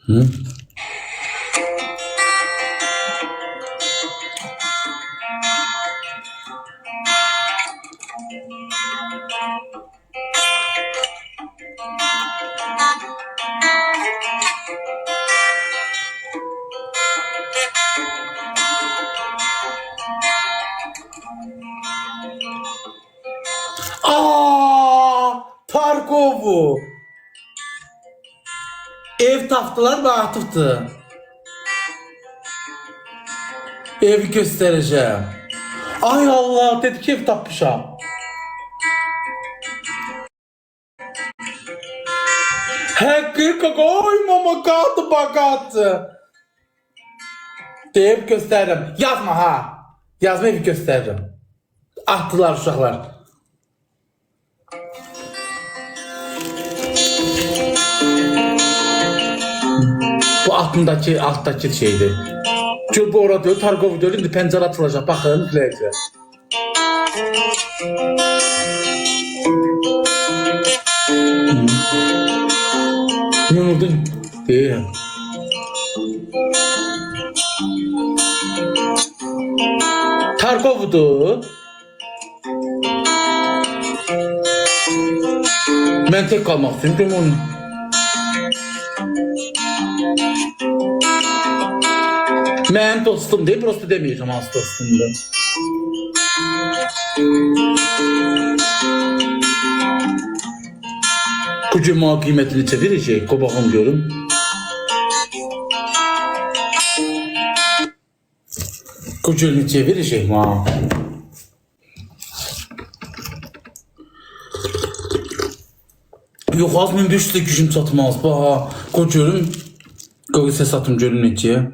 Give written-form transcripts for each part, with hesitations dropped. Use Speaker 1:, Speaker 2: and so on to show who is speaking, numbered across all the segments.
Speaker 1: Hı? Tarkovu. Ev taptılar ve atıftı. Evi göstereceğim. Ay Allah, dedi ki ev tapmışam. Hakikaten oy mama kaldı bagattı. Ev gösteririm. Yazma ha. Yazma, evi gösteririm. Attılar uşaqlar. Bu alttaki şeydi. Gör bu orada diyor, Tarkov diyor, indi pencere atılacak. Bakın izleyiciler. Ne oldu? Değil. Tarkov'du. Ben tek kalmak istiyorum onu. Mənim dostum deyil, prosto deməyəcəm az dostumdur. Bu cuma qiymətini çevirəcək, qobağım görüm. Bu cümle çevirəcək ma. Yox, az 1500 gücüm çatmaz. Baha, qoy görüm. Qoy ses atım görüm necəyə.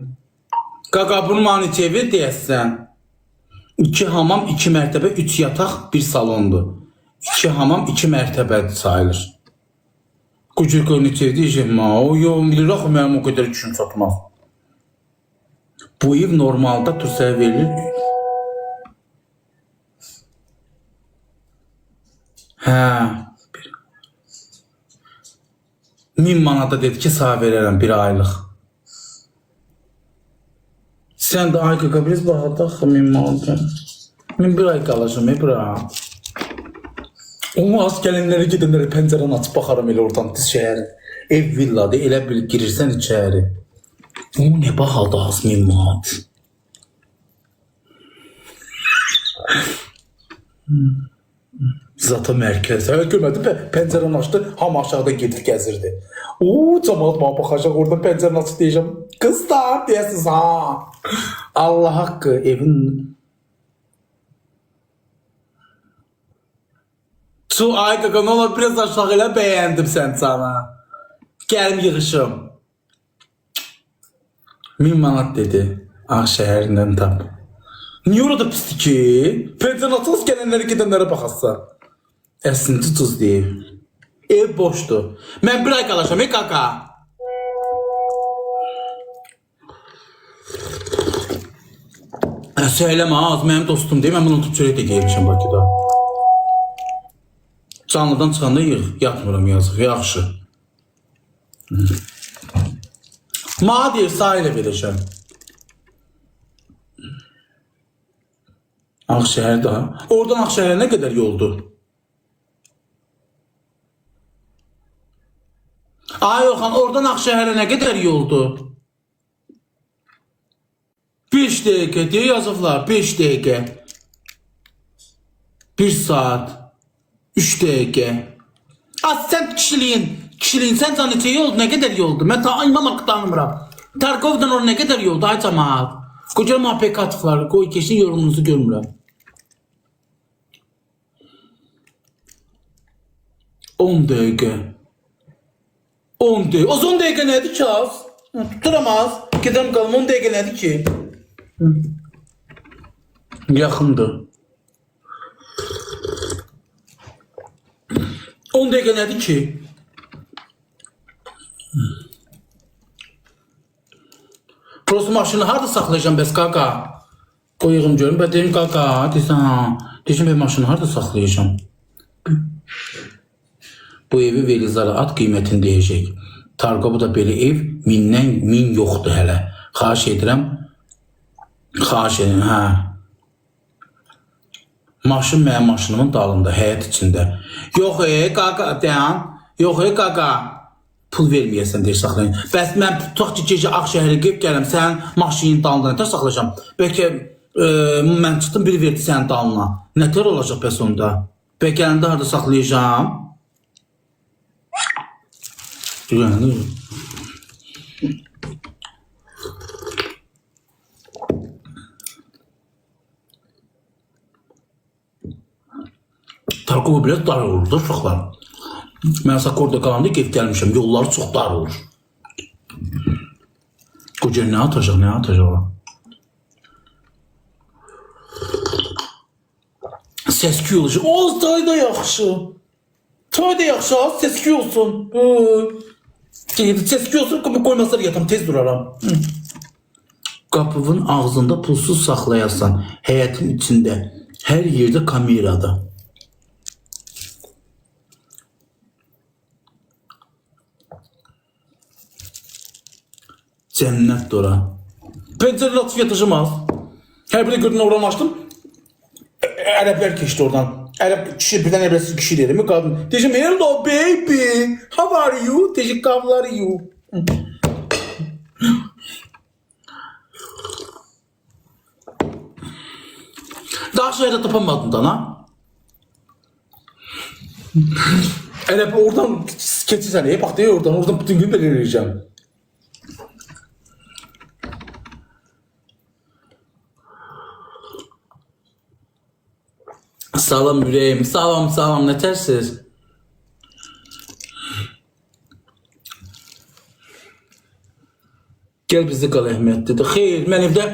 Speaker 1: Qaqa bunu mani çevir deyəsən. 2 hamam, 2 mərtəbə, 3 yataq, 1 salondur. 2 hamam, 2 mərtəbə sayılır. Qucur qoyunu çevirəcək ma. O yox, bilir axı mənim o qədər gücüm çatmaz. Bu ev normalda Tursaya verilir. Hə. 1000 manata dedi ki, sağ verərəm 1 aylıq. Sen de ay qaqabiliz baxadaq 1000 manata. Mən 1 ay qalacam, bura. Onu az gələnlərə gedənlərə pəncərəni açıb baxaram elə oradan diz şəhəri. Ev villadır, elə bil girirsən içəri. O ne bahalı az 1000 manat. Zata mərkəz. Hələ görmədim, pəncərəni açdı, hamı aşağıda gedib gəzirdi. Ooo, cəmaat bana baxacaq, oradan pəncərəni açıb deyəcəm. Qızlar deyəsiniz ha. Allah haqqı, evin... Şu ay qaqa, ne olur biraz aşağı elə bəyəndim sən sana. Gəlim yığışım. 1000 manat dedi. Ağ şəhərindən tap. Niye orada pisdi ki? Pəncərəni açılız gələnlərə gedənlərə baxasa. Əslində tuz deyil. Ev boşdur. Mən 1 ay qalacam, qaqa. Söyləmə az, mənim dostum deyil, mən bunu tutub çörək də geymişəm Bakıda. Canlıdan çıxanda yığ, yatmıram yazıq, yaxşı. Maa deyir, sağ ilə verəcəm. Ağşəhər daha. Oradan Ağşəhərə nə qədər yoldur? Ay Orxan, oradan Ağşəhərə nə qədər yoldur? 5 dəqiqə deyə yazıblar, 5 dəqiqə. 1 saat. 3 dəqiqə. Az sən kişiliyin, sən can neçə yoldur, nə qədər yoldur? Mən ta imam haqqı tanımıram. Tarkovdan oraya nə qədər yoldur, ay cəmaat? Qocaram APK atıqları, qoy keçin, yorumunuzu görmürəm. 10 dəqiqə. 10 dəqiqə. O 10 dəqiqə nədir ki az? Tuturamaz. Gedəm qalım, 10 dəqiqə nədir ki? Yaxındır. 10 dəqiqə nədir ki? Prosto maşını harada saxlayacağım bəs qaqa? Qoyuğum görüm, ben deyim qaqa, deyəcəm ben maşını harada saxlayacağım? Bu evi Velizara at qiymətini deyəcək. Tarqa bu da belə ev mindən min yoxdur hələ. Xahiş edirəm. Xahiş edirəm, hə. Maşın mənim maşınımın dalında, həyat içində. Yox qaqa, dayan. Yox qaqa. Pul verməyəsən deyə saxlayın. Bəs mən tutaq ki, gecə Ağşəhərə gəlib gələm, sənin maşının dalında nətər saxlayacam? Bəlkə mən çıxdım, biri verdi sənin dalına. Nətər olacaq bəs onda? Bəlkə gələndə harada saxlayacağım? Tarqa bu biraz dar olur da uşaqlar. Mən orada qalanda gedib gəlmişəm. Yolları çox dar olur. Qoca nə atacaq, nə atacaq? Səs-küy olacaq. O, tay da yaxşı. Tay da yaxşı, səs-küy olsun. Səs-küy olsun, qoymazlar yatam, tez duraram. Qapının ağzında pulsuz saxlayasan, həyətin içində, hər yerdə kamerada. Cennet dora. Pencere latif yatacağım. Her birine gördüğünü oradan açtım. Ərəblər keçdi oradan. Ərəb kişi, birdən ərəbsiz kişi dedi mi? Qadın. Deyəcəm, hello baby. How are you? Deyəcək, how are you? Daha şehirde tapamadın da, ha? Ərəb oradan keçirsən, bak deyir oradan bütün gün belirleyeceğim. Salam yüreğim, salam, ne tersiz? Gel bizi qal Əhməd dedi. Xeyr, mən evdə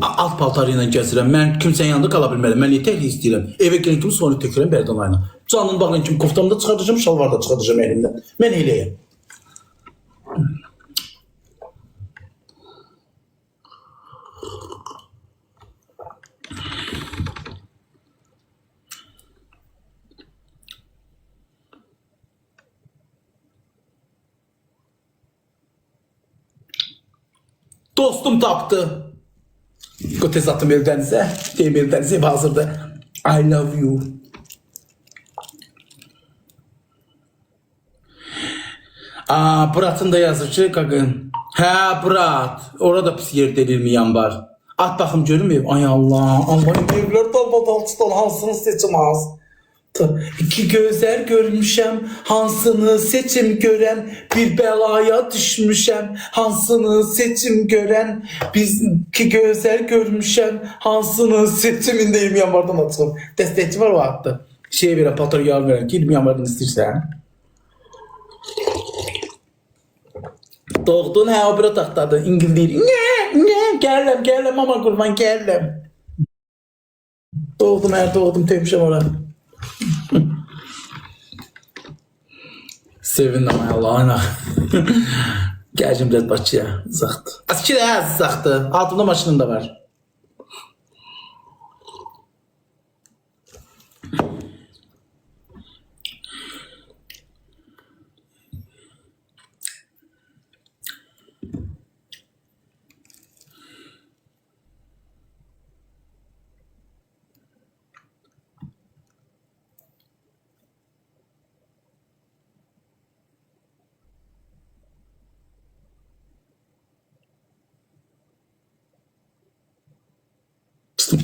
Speaker 1: alt paltarı ilə gəzirəm. Mən kimsənin yanında qala bilmərəm. Mən təklik istəyirəm. Evə gələn kimi sonra tökürəm Bərdanayla. Canını bağlayan kimi koftamı da çıxardacağım, şalvar da çıxardacağım əlimdən. Mən eləyəm. Dostum tapdı. Tez atım eldənizə. Deyim eldənizə hazırda. I love you. Bratın da yazır ki, qaqın. Hə, Brat. Orada pis yer delirməyən var. At baxım görüm ev. Ay Allah. Allah'ın evlər dalbadalçıdan hansını seçim az. İki gözler görmüşəm, hansını seçim görən, bir belaya düşmüşəm, hansını seçim görən, biz iki gözler görmüşəm, hansını seçiminde 20 yanvardan açılım. Destekçi var o hatta. Şey veren, patron yağ veren ki 20 yanvardan istersen. Doğdun hə, o bira taxtadı, İngildir. Ne, gələm, ama kurban gələm. Doğdum, tevmişəm oranı. Sevindim ay Allah'ına. Gəlcim biraz Bakıya, uzaqdır. Askeri uzaqdır, altında maşının da var.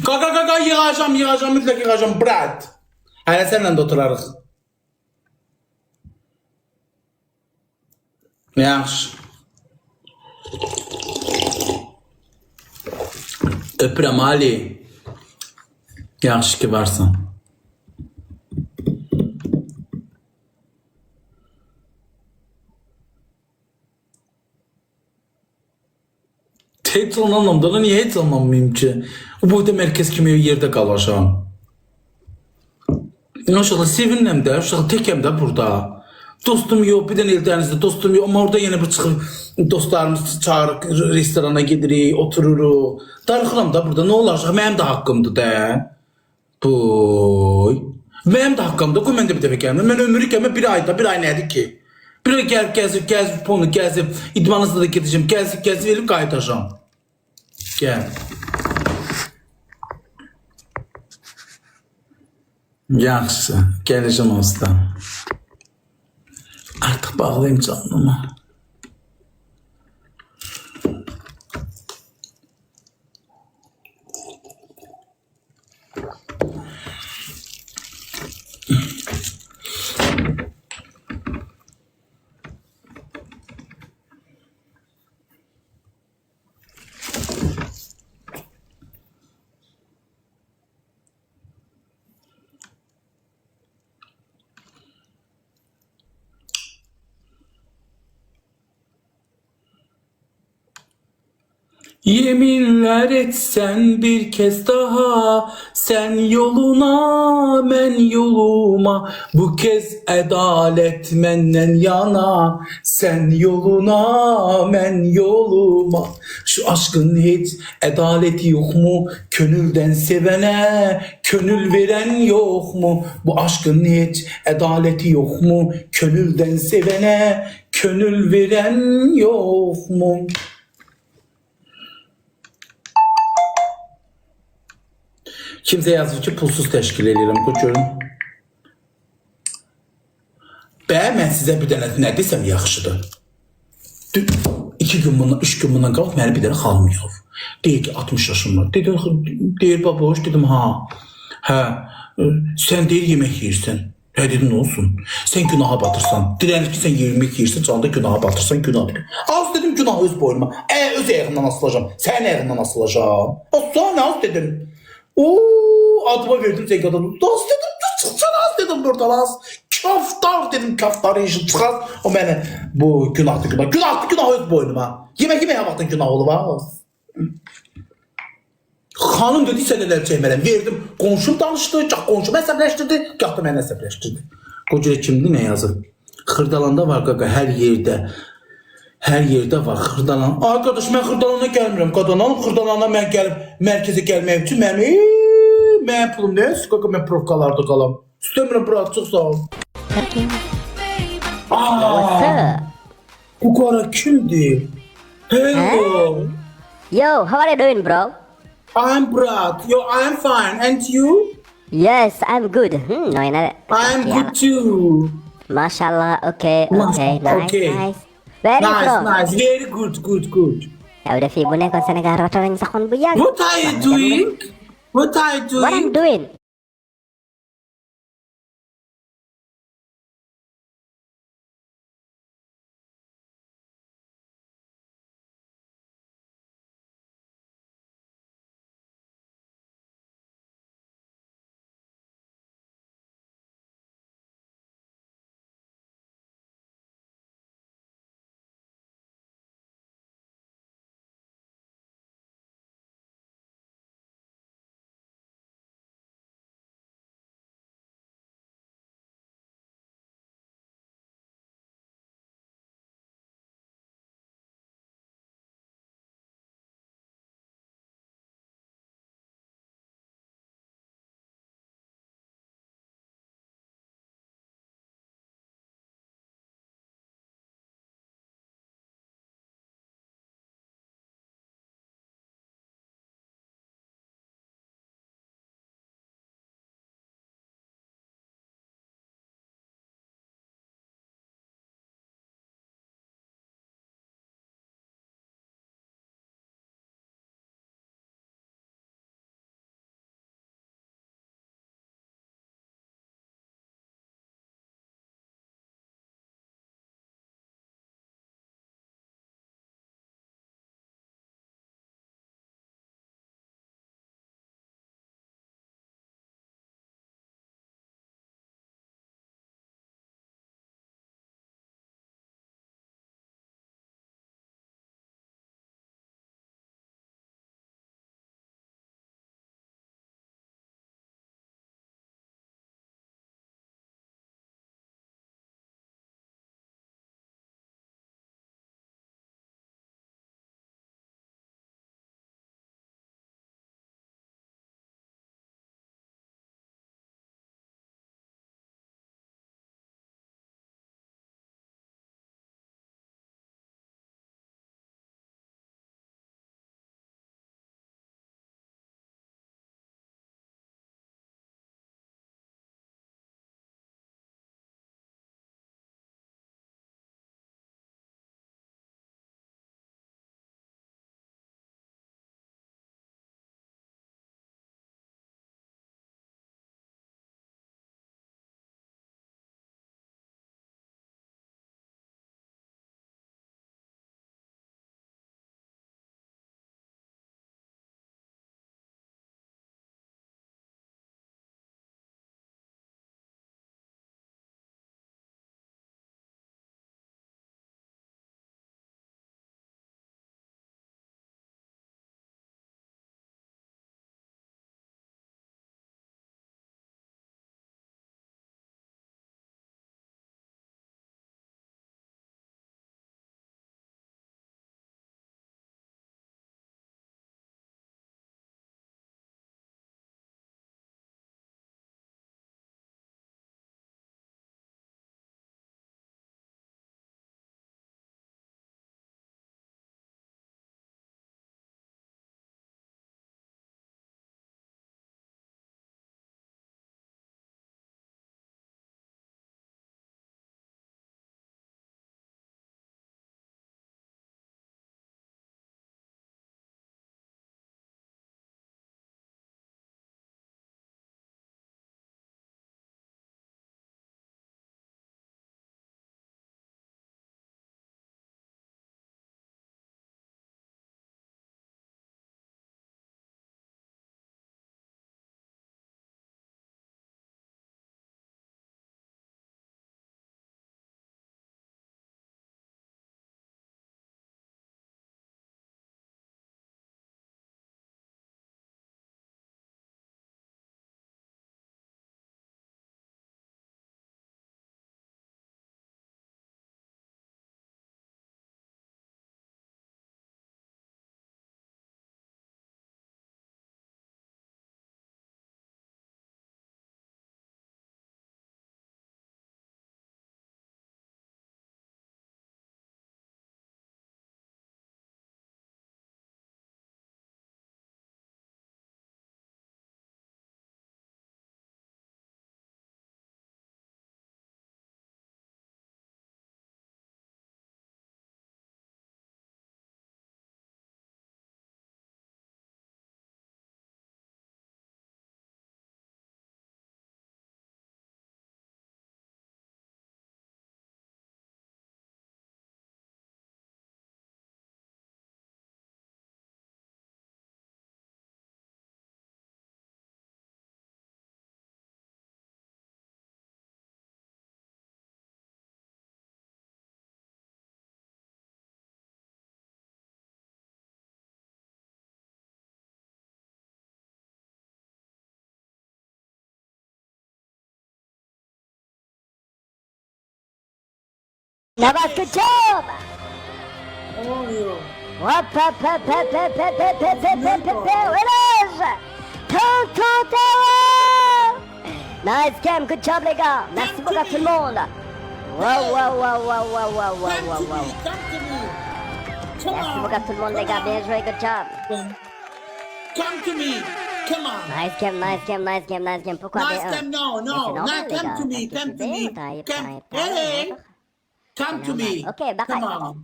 Speaker 1: Kaka yığacağım, mütləq yığacağım, brat. Hələ sənlə də oturarıq. Yaxşı. Öpürəm Ali. Yaxşı ki varsan. Heç anlamda da niye heç anlamayayım ki? O boyda merkez kimi yerde kalacağım. Uşaqlar sevinirəm də, uşaqlar təkəm də burada. Dostum yox, bir dənə eldənizdə dostum yox. Amma orada yeni bir çıxır, dostlarımız çağırıq, restorana gedirik, otururuq. Darıxıram da burada, nə olacaq? Mənim də haqqımdır da. Boy. Mənim də haqqımdır, qoy mən də bir dəfə gəlməm. Mən ömürlük gəlmə bir ay nədir ki? Bir də gəlib gəzib ponu gəzib idmanınızda da gedəcəm. Gəzib elib qayıdacağam. Gəl. Yaxşı, gələcəm onsdan. Artıq bağlayayım canımı. Yeminler etsen bir kez daha, sen yoluna ben yoluma, bu kez adalet menden yana, sen yoluna ben yoluma. Şu aşkın hiç adaleti yok mu? Könülden sevene könül veren yok mu? Bu aşkın hiç adaleti yok mu? Könülden sevene könül veren yok mu? Kimsə yazır ki, pulsuz təşkil edirəm. Görün. Mən sizə bir dənə nə desəm yaxşıdır. 2 gün bundan, 3 gün bundan qalıb məni bir dənə xanım yazır. Deyir ki, 60 yaşım var. Deyir, baboş, dedim, ha. Hə, sən deyir, yemək yeyirsən. Hə, dedim, nə olsun? Sən günaha batırsan. Dirənir ki, sən yemək yeyirsən, canında günaha batırsan, günah dedim. Az dedim, günah öz boynuma. Öz ayağımdan asılacağım. Sənin ayağından asılacağım. Sonra az dedim. Adıma verdim tek adamı. Az dedim, çıksan az dedim buradan az. Kaftar dedim, kaftarı işin çıkar. O mənə bu günahdı günah. Günah öz boynuma. Yemək yemeye vaxtın günah olur az. Xanım dedi, sən nələr çəkmələm. Verdim, qonşum danışdı, gah qonşum əsəbləşdirdi, gah da məni əsəbləşdirdi. Qoca kimdir, nə yazır? Xırdalanda var qaqa, hər yerdə. Hər yerdə var xırdalan. Arkadaş, mən xırdalana gəlmirəm. Xırdalana mən gəlib mərkəzə gəlmək üçün mənim pulum nə? Qaqa, mən provkalarda qalam. İstəmirəm, bırak, çox sağ ol. Bu qara kimdir? Hello.
Speaker 2: Yo, how are you doing, bro?
Speaker 1: I'm Brad. Yo, I'm fine. And you?
Speaker 2: Yes, I'm good.
Speaker 1: I'm good too.
Speaker 2: Mashallah, okay, nice. Very
Speaker 1: Nice. Very good.
Speaker 2: Ya udah, Fi, bune kon sa nag-arotoring sa konbuyag.
Speaker 1: What are you doing?
Speaker 2: What I'm doing? Navas, good job!
Speaker 1: Oluyor.
Speaker 2: Hop, hop, hop, hop, hop, hop, hop, hop, hop, hop, hop, hop, Eloge! Tout, tout, tout! Nice game, good job les gars! Merci beaucoup à tout le monde! Wow, wow, wow, wow, wow, wow, wow, wow, wow!
Speaker 1: Come to me. Come
Speaker 2: Merci
Speaker 1: on.
Speaker 2: beaucoup à tout le monde les gars, bien joué, good job!
Speaker 1: Come to me. Come on.
Speaker 2: Nice game, nice game, nice game, nice game. Pourquoi
Speaker 1: Nice
Speaker 2: B1?
Speaker 1: game, no,
Speaker 2: Mais c'est
Speaker 1: no.
Speaker 2: normal,
Speaker 1: Now
Speaker 2: les
Speaker 1: come
Speaker 2: gars.
Speaker 1: to me.
Speaker 2: Parce que
Speaker 1: Come
Speaker 2: tu
Speaker 1: to
Speaker 2: sais,
Speaker 1: me.
Speaker 2: t'as-
Speaker 1: Come.
Speaker 2: t'as-
Speaker 1: Hey. Come to me.
Speaker 2: Okay, back
Speaker 1: Come
Speaker 2: on.
Speaker 1: on.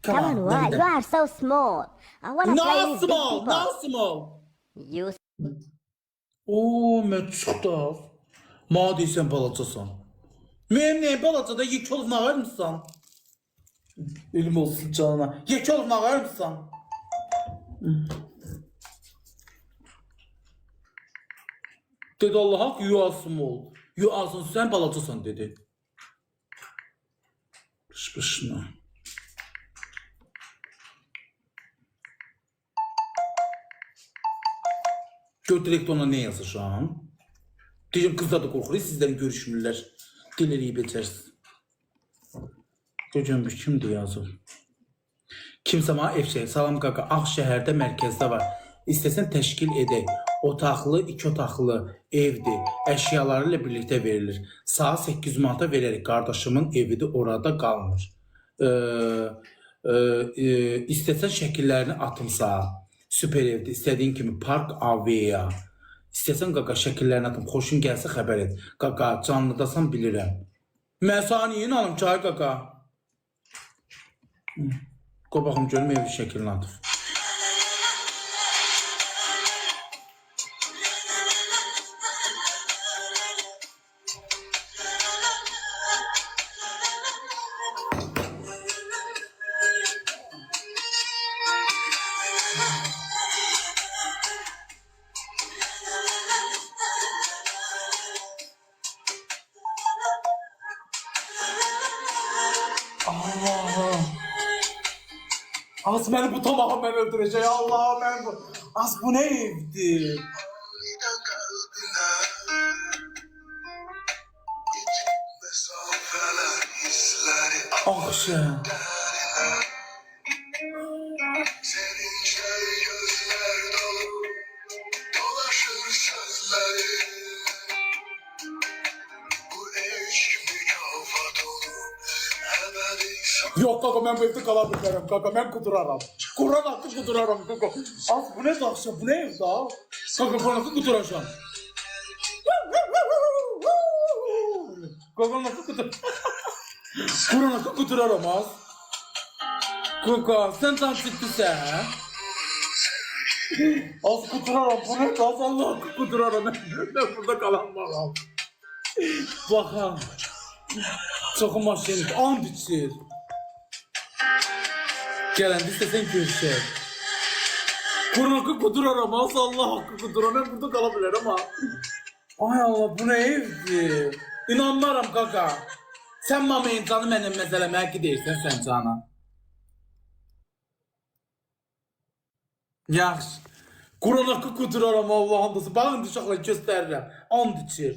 Speaker 2: Come on, why? You are so small. I wanna play
Speaker 1: No
Speaker 2: with big
Speaker 1: small.
Speaker 2: people.
Speaker 1: No small.
Speaker 2: You
Speaker 1: Oo, mən çıxdı. Ma deyirsən balacasan. Mənim nəyim balacada yek olub nağar mısan? Ölüm olsun canına. Yek olub nağar mısan? Dedi Allah haq, you are small. You are small, sən balacasan dedi. Başına. Gör direkt ona ne yazacağım. Diyeceğim kızlar da korkuyor, sizden görüşmürlər. Dil eləyib içərsiz. Göreceğim kimdir yazım. Kimsə mənə ev şey, salam qaqa, Ağşəhərdə mərkəzdə var. İstəsən təşkil edək. Otaqlı, 2 otaqlı evdir. Əşyaları ilə birlikdə verilir. Saat 800 manata verərik. Qardaşımın evidir, orada qalmır. İstəsən şəkillərini atım sağa. Süper evdir. İstədiyin kimi park AV'ya. İstəsən qaqa şəkillərini atım. Xoşun gəlsə xəbər et. Qaqa canlıdasan bilirəm. Mən saniyin alım çay qaqa. Qoy baxım görüm evi şəklini atır. Allah. Az beni bu tamamı ben öldürecek. Allah ben bu. Az bu ne evdi? Akşam. Yok kaka ben bu evde kalabilirim kaka ben kuduraram. Kur'an hakkı kuduraram kaka. Az bu ne akşam bu ne evde ha? Kaka Kur'an hakkı kuduracağım. Kaka nasıl kudur? Kur'an hakkı kuduraram az. Kaka sen tam çıktı sen ha? Az kuduraram bu ne az Allah hakkı kuduraram. Ben burada kalamam. Bakalım. Çok maşinik and içir. Gələndə istəsən görüşək. Kur'an haqqı kuduraram az Allah haqqı kuduraram. Ben burada qala bilərəm ha. Ay Allah bu ne evdir? İnanmaram qaqa. Sən mamayın canı məndən məzələməyə ki deyirsən sən cana. Yaxşı. Kur'an haqqı kuduraram Allah'ın dostu. Baxın uşaqlar göstərirəm. And içir.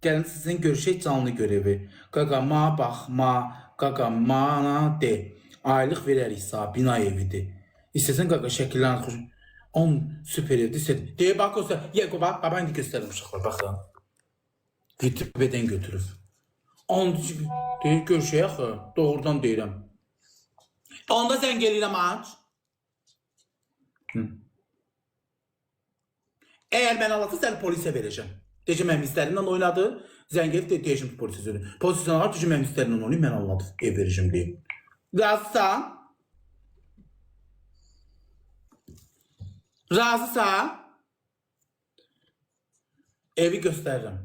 Speaker 1: Gəlin sizin görüşək canlı görevi. Qaqa ma baxma. Qaqa mana de. Aylıq verərik sağ bina evidir. İstəsən qaqa şəkillərini xoş. 10 süper evdir. İstədim. Deyə bax göstər. Yeko bax. Baba indi göstərim uşaqlar baxın. Vitribeden götürüb. Deyir görüşək axı. Doğrudan deyirəm. Onda zəng eləyirəm aç. Eğer mən alasa səni polisə verəcəm. Deyəcəm mənim hisslərimlə oynadı. Zəng edib deyəcəm polisə söyləyim. Polisə alıb deyəcəm mənim hisslərimlə oynayıb mən anladım. Ev verəcəm deyim. Razısan? Razısan? Evi göstərirəm.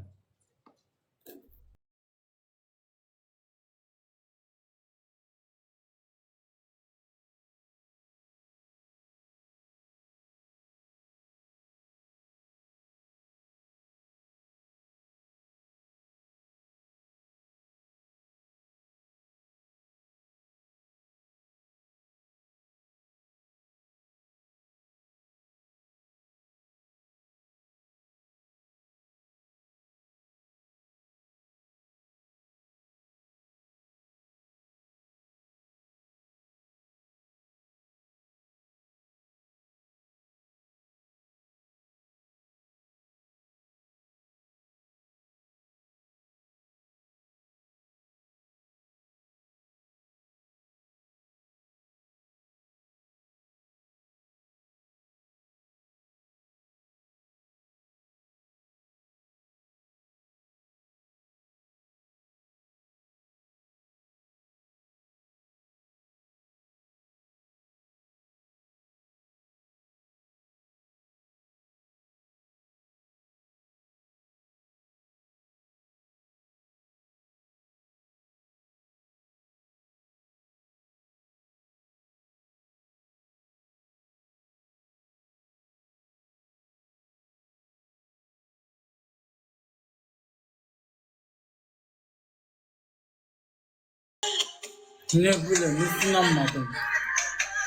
Speaker 1: Ne bileyim, hiç inanmadım.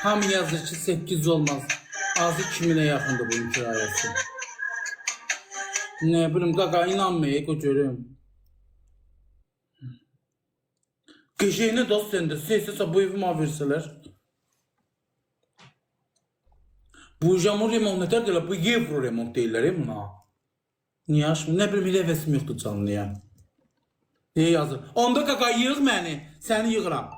Speaker 1: Ham yazır ki 8 olmaz. Azı 2000'e yakındı bunun kirayesi. Ne bileyim, kaka inanmayı o görüm. Geceğine dost sende. Seyse bu evime verseler. Bu jamur remont ne derler? Bu euro remont değiller ya buna. Niye aşkım? Ne bileyim, hevesim yoktu canlıya. Ne yazır? Onda kaka yığ məni. Səni yığıram.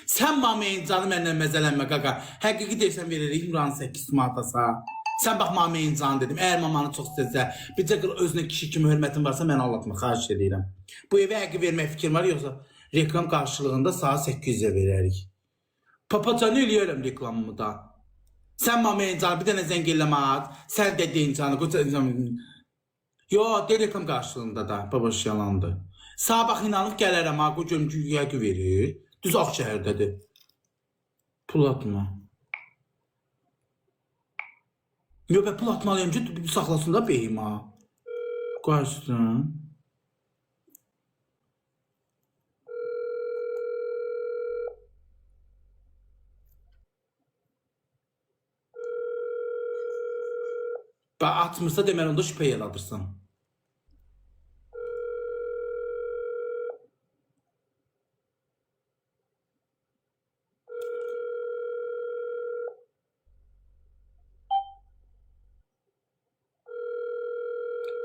Speaker 1: Sən mameyin canı məndən məzələnmə qaka. Həqiqi deyirsən veririk İmran 8 manatasa. Sən bax mameyin canı dedim. Əgər mamanı çox sevsə, bircə qıl özünə kişi kimi hörmətin varsa məni anlatma, xahiş edirəm. Bu evə həqiqi vermək fikrim var, yoxsa reklam qarşılığında saat 800-ə verərik. Papacanı eləyərəm reklamımı da. Sən mameyin canı bir dənə zəng eləmət. Sən dediyin canı, qoca canı. Yo, de reklam qarşılığında da, babaş yalandı. Sabah inanıb gələrəm, ha, bu görümcü yəqi verir. Düz Ağşəhərdədir. Pul atma. Yox, ben pul atmalıyım ki, saxlasın da beyim, ha. Qaçsın. Və atmırsa deməli onda şübhə yaradırsan.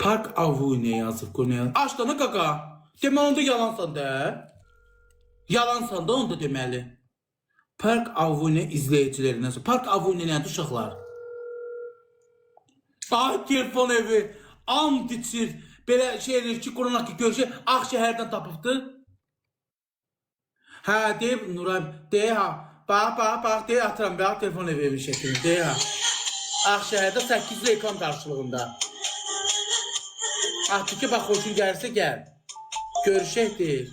Speaker 1: Park Avune yazıb, qoyun. Açdana qaka. Deməli onda yalansan da. Yalansan da onda deməli. Park Avune izləyicilərinə. Park Avune nədir uşaqlar? Ay telefon evi. Ant içir. Belə şeydir ki, Quran ki görüşü Ağşəhərdən tapıbdı. Hə, deyib Nuray, deyib ha. Bax, deyib atıram, bax telefon evi şəklini, deyib ha. Ağşəhərdə 800 reklam qarşılığında. Artık ki, bax, xoşun gəlirsə gəl. Görüşək deyil.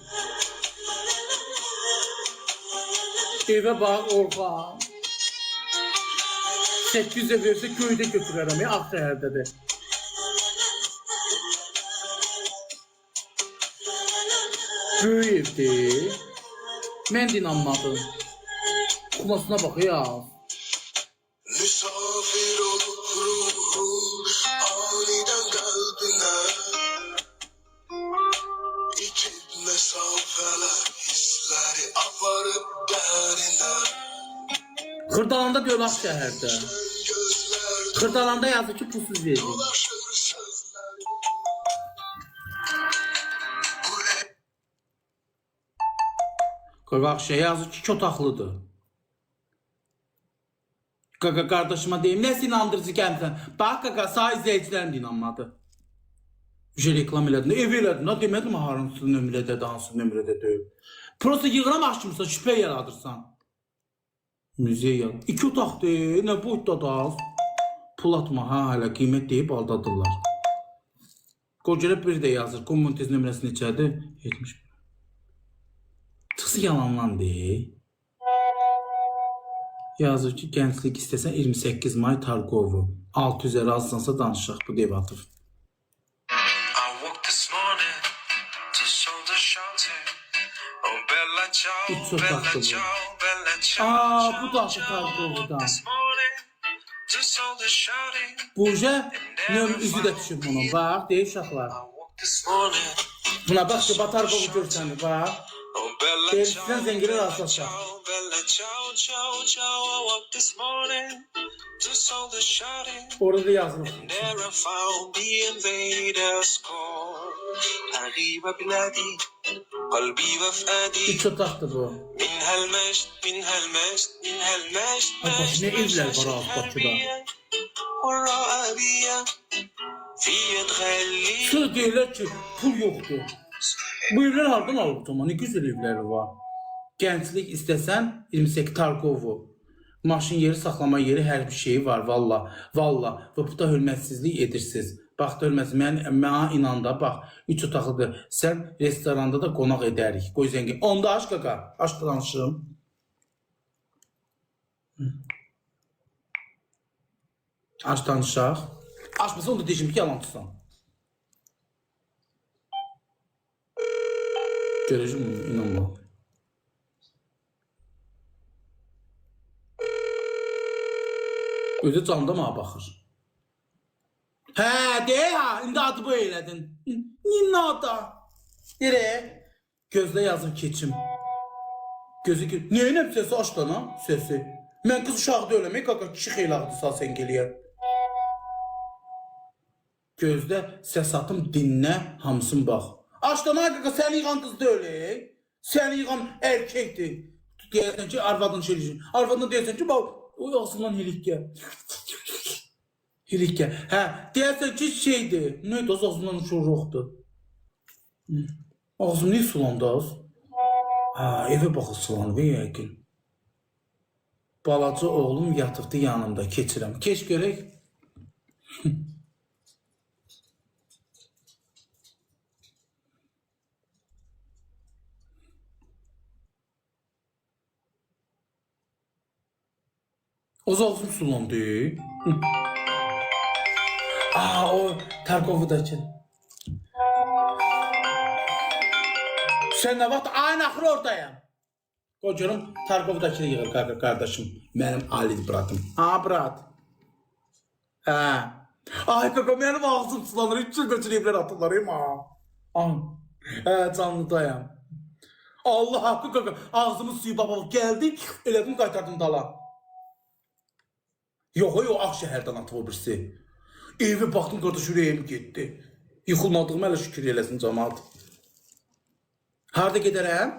Speaker 1: Evə bax, Orxan. 800'e versə köydə götürərəm, Ağşəhərdədir. Böyük evdir. Mən də inanmadım. Kumasına bax ya.
Speaker 3: Misafir olup ruhu aniden kalbine İki mesafeler hisleri aparıp derine
Speaker 1: Xırdalanda diyor Ağşəhərdə.
Speaker 3: Gözler
Speaker 1: Xırdalanda yazır ki, pulsuz verir.
Speaker 3: dolaşır sözler Bu
Speaker 1: Bak şey yazır ki, 2 otaqlıdır. Qaqa qardaşıma deyim, nəsə inandırıcı gəlmirsən? Bax qaqa, sağ izləyicilərim də inanmadı. Bir reklam elədin, ev elədin, nə demədim hansı nömrədədir, hansı nömrədə deyil. Prosta yığıram açmırsan, şübhə yaradırsan. Müziyə yaz. 2 otaqdır, nə boyutda da az. Pul atma, ha, hələ qiymət deyib aldadırlar. Qocalə bir də yazır, kommentez nömrəsi neçədir? 70. Çıxsı yalanlan deyil. Yazır ki, gənclik istəsən 28 may Targovu. 600'ə razısansa danışaq, bu debatır.
Speaker 3: I woke this morning to shoulder shelter. Oh Bella Ciao,
Speaker 1: Hiç çok
Speaker 3: Bella
Speaker 1: haklı bu.
Speaker 3: Ciao, Bella Ciao.
Speaker 1: Aa, bu da
Speaker 3: Ciao.
Speaker 1: Targovu'dan.
Speaker 3: This morning to shoulder shouting.
Speaker 1: Burca üzü də düşür bunun. Bax, deyib uşaqlar.
Speaker 3: I woke this morning.
Speaker 1: Buna bax ki, Targovu görsənir, bax.
Speaker 3: Oh Bella
Speaker 1: Deyib,
Speaker 3: Ciao,
Speaker 1: sən zəngirə
Speaker 3: Bella
Speaker 1: razılaşaq.
Speaker 3: Ciao, Bella Ciao, Ciao, Ciao. I woke this morning to shoulder shouting.
Speaker 1: Orada da yazılır.
Speaker 3: There I found the invaders call. ترغيب بلادي قلبي وفؤادي
Speaker 1: 3 otaqdır bu.
Speaker 3: من هالمجد من هالمجد من هالمجد
Speaker 1: Ay bak, ne evlər var ha, Bakıda.
Speaker 3: والرؤى بيا في تخلي
Speaker 1: Şöyle deyirlər ki, pul yoxdur. Bu evlər hardan alıb tamam? Ne güzel evləri var. Gənclik istəsən 28 Targovu. Maşın yeri, saxlama yeri, hər bir şeyi var valla. Valla. Və bu da hörmətsizlik edirsiniz. Bax da hörmətsizlik. Mənə inan da bax. 3 otaqlıdır. Sən restoranda da qonaq edərik. Qoy zəngin. Onda aç qaqa. Aç da danışım. Aç danışaq. Açmasa onda deyəcəm ki, yalancısan. Görəcəm mi? İnanma. Özü canında mənə baxır. Hə, deyə ha, indi adı bu elədin. Ninada. Nereye? Gözdə yazır keçim. Gözü ki, neyinə sesi aç lan ha, sesi. Mən qız uşağı deyiləm, kaka kişi xeyli ağdısa sən geliyə. Gözdə səs atım, dinlə, hamısın bax. Aç lan ha, kaka səni yığan qız deyil. Səni yığan erkəkdir. Deyəsən ki, arvadın şeylisin. Arvadına deyəsən ki, bax, o ağzından hilikə. Hilikə. Hə, deyəsən ki, şeydir. Neydi, az ağzından uçur yoxdur. Ağzım niyə sulandı az? Ha, evə baxır sulandı yəqin. Balaca oğlum yatıbdı yanımda, keçirəm. Keç görək. O ağzım sulandı. Aa, o Tarkov'daki. Sen ne vaxt? Ayın axırı oradayım. Qocurum Tarkov'dakini yığır kardeşim. Mənim Ali bratım. Ha, brat. Ha. Ay kaka, mənim ağzım sulanır. Hiç götürüyeblər atırlar ha. Hə, canlıdayım. Allah haqqı kaka, ağzımın suyu baba geldi. Elədim, qaytardım dala. Yox, Ağşəhərdən atıb o birisi. Evə baxdım, qardaş ürəyim getdi. Yıxılmadığım hələ şükür eləsin cəmaat. Harada gedərəm?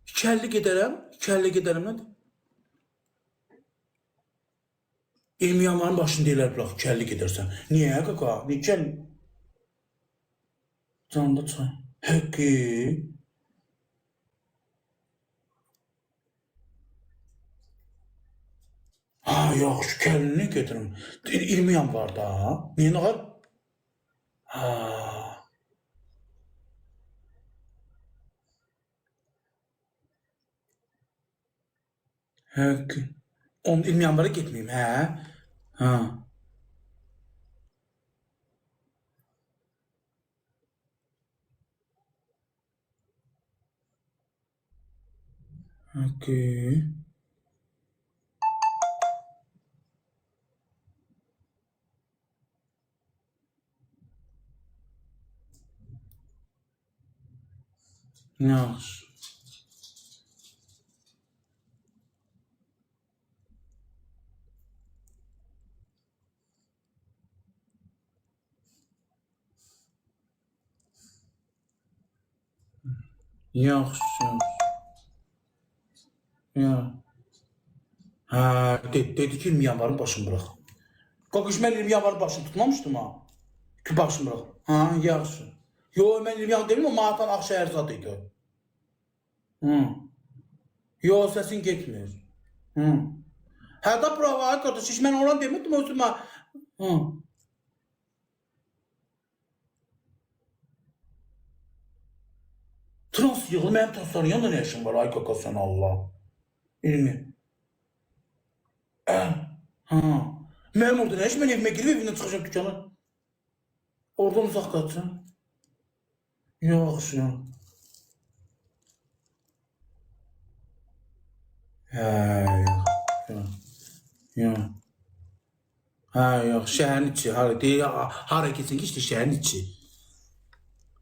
Speaker 1: 2.50 gedərəm. 2.50 gedərəm nədir? 20 yanvarın başında deyirlər, bırax 2.50 gedərsən. Niyə kaka? Niyə? Canında çay. Həqqi. Ha, yaxşı, kəlini gedirim. 20 yanvarda. Niyə nə var? Ha. Həqqi. 20 yanvara getməyim, hə? Ha. Həqqi. Yaxşı. Yaxşı. Ya. Ha, dedi ki 20 yanvarın başını bırak. Kakış, mən 20 yanvarın başını tutmamışdım ha. Ki başını bırak. Ha, yaxşı. Yo, mən 20 yanvar dedim, o Mağatan Ağşəhər zad idi. Yo, səsin getmir. Hə da bravo, qardaş, heç mən olan demirdim, o üçün mən... Trans yığıl, mənim transların yanında nə yaşım var, ay kaka sən Allah. 20. Mənim orada nə işim, mən evimə girib evindən çıxacam dükkana. Oradan uzaq qaçacam. Yaxşı. Yox. Hə, yox, şəhərin içi, hara keçin ki, işte şəhərin içi.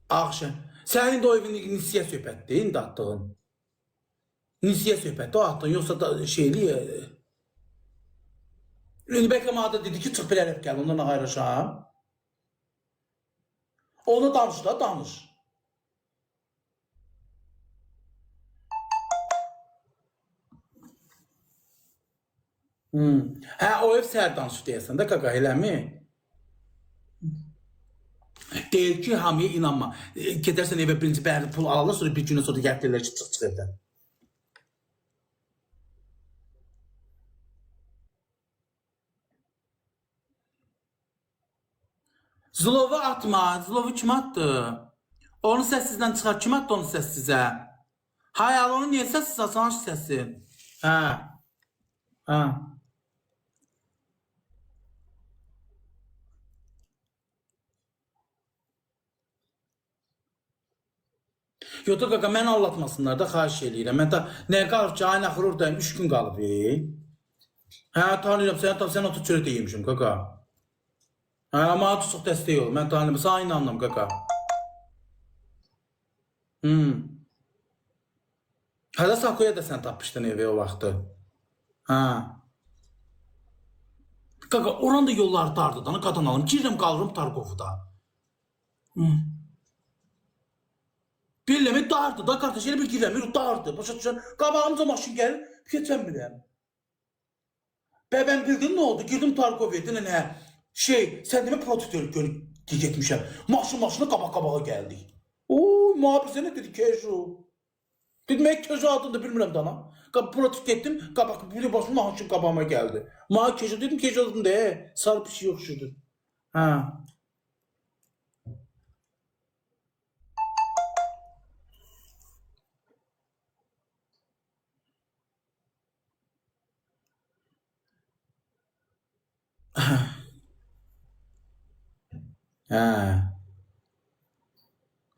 Speaker 1: Ağşəhər. Sənin də o evin nisiyə söhbətdir, indi atdığın. Nisiyə söhbətdir, o atdığın, yoxsa da şeyli... İndi bəlkə mənə dedi ki, çıx bir ərəb gəl, ondan ayrışam. Onu danış da, danış. Hə, o ev səhər danışır deyəsən də, qaqaq, eləmi? Deyir ki, hamıya inanma. Gedərsən evə birinci bəhərli pul alırlar, sonra bir günə sonra gəlirlər ki, çıx evdən. Zlovu atma, Zlovu kim atdı? Onu səssizdən çıxar, kim atdı onu səssizə? Hayal, onu niyə səssiz atsan, aç səsi? Hə. Yox da qaqa, məni anlatmasınlar da, xahiş eləyirəm. Mən də nə qalıb ki, ayın axırı oradayım, 3 gün qalıb. Hə, tanıyıram, sən otur çörək də yemişim, qaqa. Hə, mənə çox dəstək ol, mən tanıyıram, sana inandım, qaqa. Hələ Sakoya da sən tapmışdın evi o vaxtı. Hə. Qaqa, oran da yolları dardı, dana qadan alım, girirəm, qalırım Tarkovda. Billəmi dardı da, qardaş, elə bir girəmir, dardı. Başa düşən, qabağımca maşın gəlir, keçən biləm. Mən bildim nə oldu, girdim Tarkov edin, nə, sən demə prototör getmişəm. Maşına qabağa gəldik. Ooo, mühafizə nə dedi, Kejo. Dedim, Kejo adını da bilmirəm dana. Prototör getdim, bir başım maşın qabağıma gəldi. Mənə Kejo dedim, Kejo adını da, sarı pişi yoxşudur. Hə.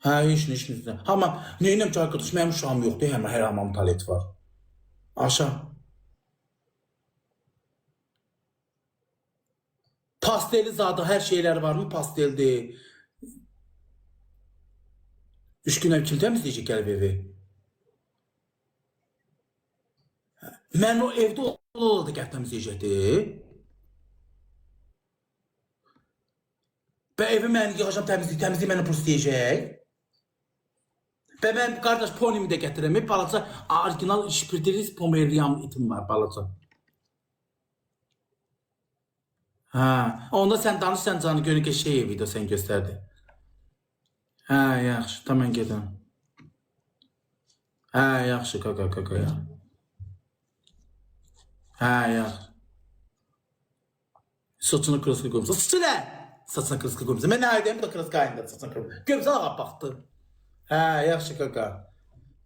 Speaker 1: Hə, heç nə. Amma neynəm ki, arkadaş, mənim uşağım yoxdur, hər hamam talet var. Aşağı. Pasteli zadı, hər şeylər var mı? Pasteldir. 3 gün kim təmizləyəcək gəlib evi? Mən o evdə ola da gəl təmizləyəcəkdir. Və evi mən yığacam təmizlik mənə purs deyəcək. Və mən qardaş ponimi də gətirəm. Balaca orijinal şpirtilis pomeriyan itim var balaca. Hə, onda sən danışsan canı görün ki video sən göstərdi. Hə, yaxşı, tamam gedim. Hə, yaxşı, qaqa ya. Hə, yaxşı. Saçını kırıskı qoymuşsa. Sıçı nə? Saçına kırıskı qoymuşsa. Mən nə aydayım, bu da kırıskı ayında saçına kırıskı. Görmüsən ağa baxdı. Hə, yaxşı qaqa.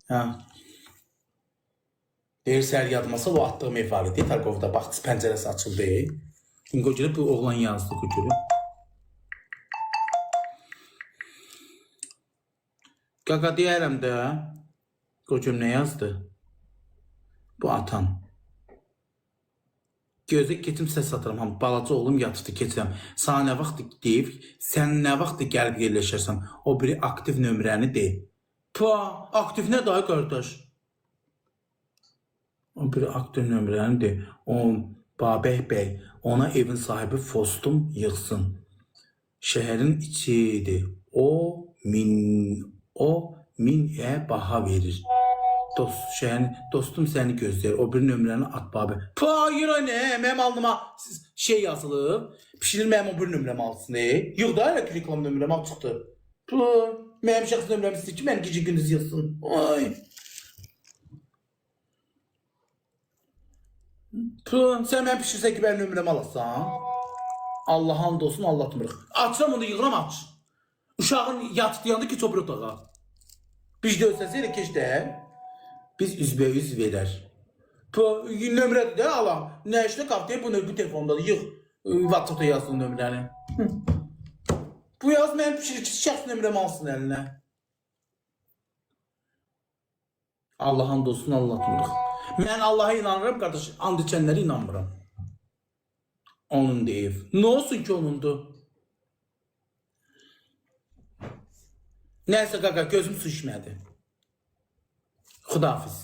Speaker 1: Hə. Deyir, səhər yadıma o atdığım ev var idi. Tarkovda baxdız, pəncərəsi açıldı. İnqo görüb, bu oğlan yazdı, bu görüb. Qaqa deyərəm də, qocum nə yazdı? Bu atan. Gözə keçim səs satıram, balaca oğlum yatıbdı, keçirəm. Sana nə vaxt deyib, sən nə vaxt gəlib yerləşərsən, o biri aktiv nömrəni deyib. Aktiv nə daha qardaş? O biri aktiv nömrəni deyib. Babək bəy, ona evin sahibi Fostum yığsın. Şəhərin içidir. O minə baha verir. Dostum səni gözləyir. O bir nömrəni at babə. Hayır anne, mənim alnıma yazılıb. Pişirir mənim o bir nömrəmi alsın. Yox da elə reklam nömrəmi al çıxdı. Mənim şəxs nömrəmi istəyir ki, mən gecə gündüz yazsın. Sən mən pişirsə ki, mənim nömrəmi alasan. Allah hamd olsun, anlatmırıq. Açıram onu, yığıram aç. Uşağın yatıdıyanda ki, çopur otağa. Biz də ölsəsə elə keç də. Biz üzbəyüz verər. Nömrədir də alam. Nə işlə qaptayı bu telefonda yığ. WhatsApp'da yazsın nömrəni. Bu yaz mənim pişirir ki, şəxs nömrəmi alsın əlinə. Allah hamd olsun, anlatmırıq. Mən Allah'a inanırım qardaş, and içənlərə inanmıram. Onun deyib. Nə olsun ki onundur? Nəysə qaqa, gözüm su içmədi. Xudafiz.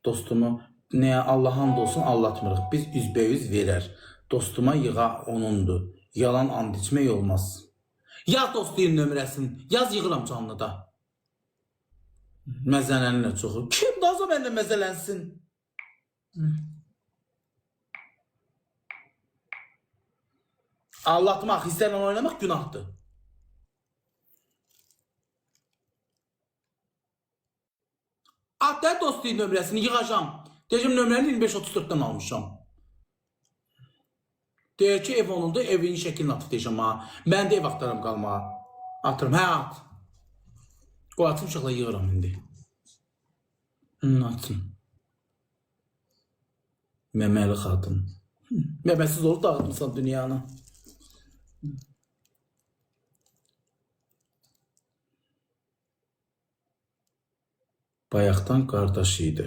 Speaker 1: Dostumu, nəyə Allah hamd olsun, anlatmırıq. Biz üzbəyüz verər. Dostuma yığa onundur. Yalan and içmək olmaz. Yaz dostluğun nömrəsini, yaz yığıram canlıda. Məzələnlə çoxu. Kim daza məndə məzələnsin? Anlatmaq, hisslərlə oynamaq günahdır. Atlar dostluğun nömrəsini yığacam. Deyəcəm, nömrəni 25-34'dan almışam. Deyir ki, ev onundur, evin şəklini atıb deyəcəm. Mən də ev axtarım qalmağa. Atırım, hə at. O atım uşaqla yığıram indi. Atım. Məməli xatın. Məməsiz olub dağıtmışsan dünyanı. Bayaqdan qardaş idi.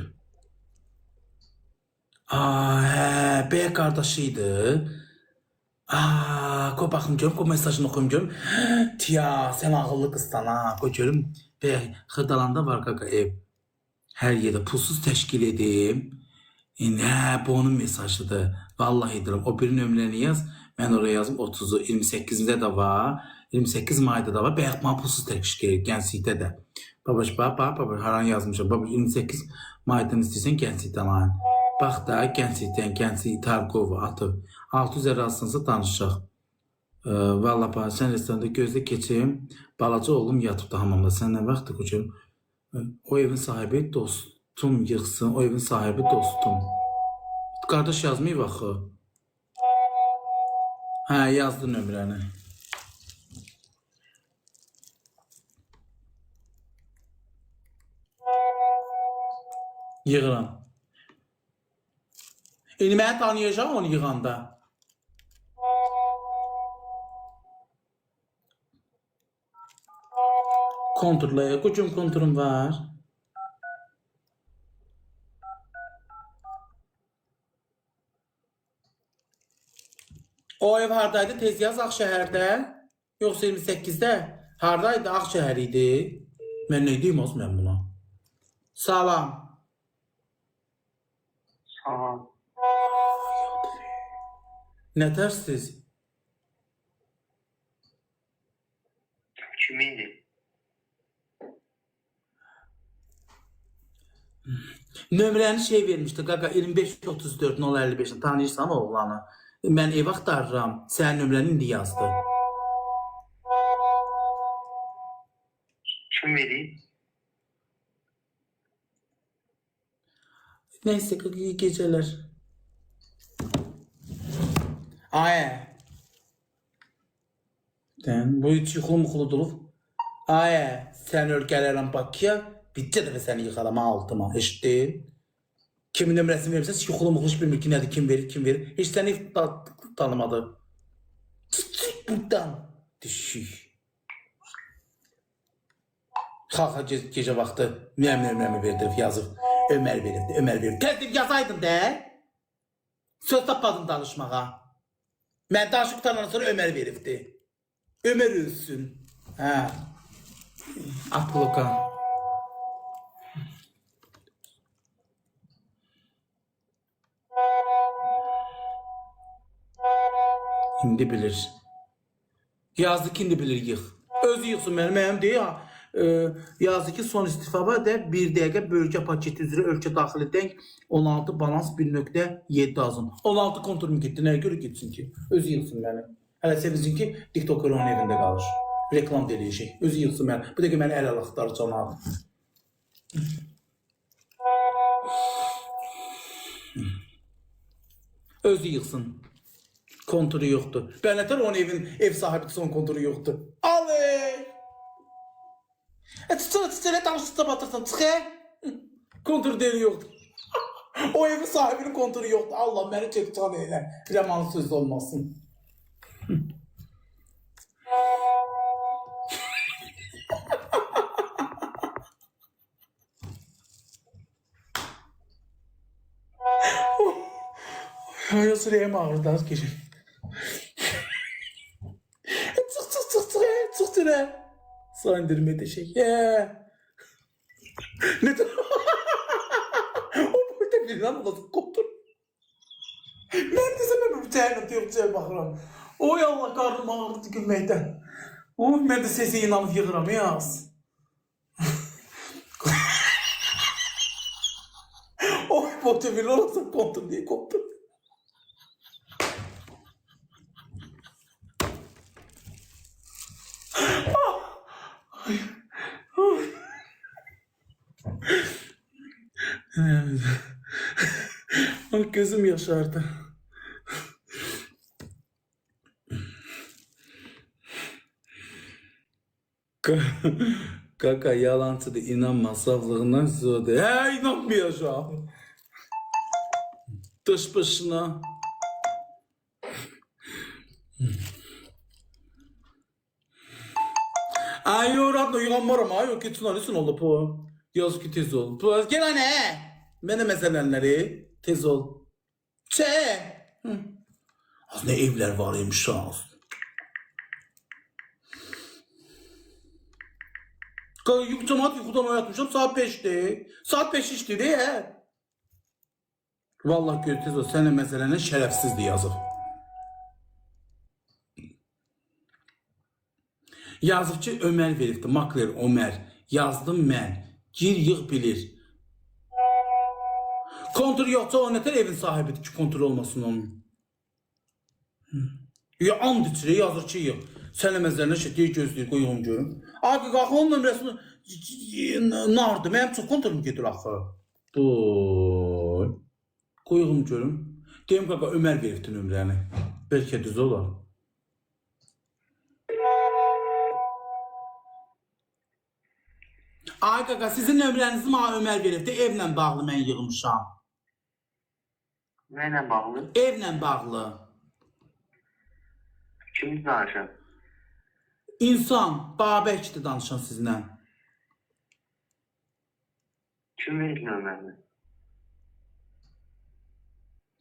Speaker 1: Bey kardeşiydi. Koy bakım görüm, koy mesajını okuyum görüm. Tiya, sen ağıllı kızsan ha. Koy görüm. Bey, Xırdalanda var kaka ev. Her yerde pulsuz teşkil edeyim. Ne, bu onun mesajıdır. Vallahi diyorum, o bir nömrəni yaz. Ben oraya yazım 30'u, 28'de de var. 28 May'da da var. Beyək bana pulsuz teşkil edeyim, Gənclikdə də. Babaş, baba, haran yazmışım. Babaş, 28 May'dan istəyirsən Gənclikdən ayın. Bax da, Gənclik Tarkov atıb. 600 arasınızı danışaq. Vallahi bana, sen restoranda gözlə keçim. Balaca oğlum yatıbdı hamamda. Sen ne vaxtı koçum? O evin sahibi dostum yıxsın. O evin sahibi dostum. Qardaş yazmayı baxı. Hə, yazdı nömrəni. Yığıram. İndi məni tanıyacaq onu yığanda. Konturla, koçum konturum var. O ev hardaydı? Tez yaz Ağşəhərdə. Yoxsa 28'də? Hardaydı? Ağşəhər idi. Mən nə deyim az mən buna? Salam.
Speaker 4: Salam.
Speaker 1: Nə tərsiz?
Speaker 4: Kimindir?
Speaker 1: Nömrəni şey vermişdi. Qaqa 2534 055'ni tanıyırsan oğlanı. Mən ev axtarıram. Sənin nömrəni indi yazdı.
Speaker 4: Kim vereyim?
Speaker 1: Neyse qaqa iyi gecələr. Ayə. Bu hiç yuxulu muxulu durub. Ayə, sən ölkələrəm Bakıya. Bitcə dəfə səni yıxaram altıma. Eşitdin? Kimin nömrəsini verirsən, yuxulu muxulu hiç bilmir ki, nədir, kim verir, kim verir. Heç səni tanımadı. Çık buradan. Düşük. Xalqa gecə vaxtı mənim nömrəmi verdirib, yazıb. Ömər veribdi, Ömər veribdi. Təzdim yazaydın da. Söz tapmadın danışmağa. Mən danışıb qutandan sonra Ömər veribdi. Ömər ölsün. Hə. At bloka. İndi bilir. Yazdı ki indi bilir yıx. Özü yıxsın mənim deyil ha. Yazdı ki son istifa da 1 dəqiqə bölgə paketi üzrə ölkə daxili denk 16 balans 1.7 azın. 16 konturum getdi. Nəyə görə getsin ki? Özü yıxsın mənim. Hələ sevinsin ki TikToker onun evində qalır. Reklam deləyəcək. Özü yıxsın mənim. Bu dəqiqə məni əl alaxtarı canadı. Özü yıxsın. Konturu yoktu. Ben yeter onun ev sahibi son konturu yoktu. Aley! Çıksana tanıştıkta batırsan. Çık Kontur deli yoktu. O evin sahibinin konturu yoktu. Allah beni çek can eyle. Reman söz olmasın. Ya sıraya mı ağırdı az gece? Çık süre. Sandırma teşekkür. Ne o burada bir lan nasıl koptur? Neredeyse ben bir tane diyorum bakıram. Oy Allah karnım ağrıdı gülmekten. Oy ben de sesi inanıp yığıram yaz. Oy burada bir lan nasıl koptur diye koptur. Gözüm yaşardı. Kaka yalancıdı, inanma, saflığından söyledi. İnanmayacağım. Dış başına. Ay yoratma, yıkanmarım ha, yok gitsin alisin olup o. Yazık ki tez ol. Gel anne. Bana meselenleri tez ol. Az ne evler var imiş az. Cemaat yuxudan oyatmışam saat 5'dir. Saat 5 işdir ya. Vallahi gözünüz o sənə məsələni şərəfsizdir yazıb. Yazıb ki Ömer veribdi. Makler Ömer. Yazdım mən. Gir yığ bilir. Kontr yoxsa o nətər evin sahibidir ki kontr olmasın onun. Ya and içirə yazır ki yığ. Sənə məsələni şəkil gözləyir qoyum görüm. Abi qalx onun nömrəsini nardı. Mənim çox kontrum gedir axı. Bu. Qoyum görüm. Deyim qaqa Ömer veribdi nömrəni. Bəlkə düz olar. Ay qaqa sizin nömrənizi mənə Ömer veribdi. Evlə bağlı mən yığmışam.
Speaker 4: Nəylə bağlı?
Speaker 1: Evlə bağlı.
Speaker 4: Kim danışır?
Speaker 1: İnsan, Babəkdir danışan sizinlə.
Speaker 4: Kim verir nömrəni?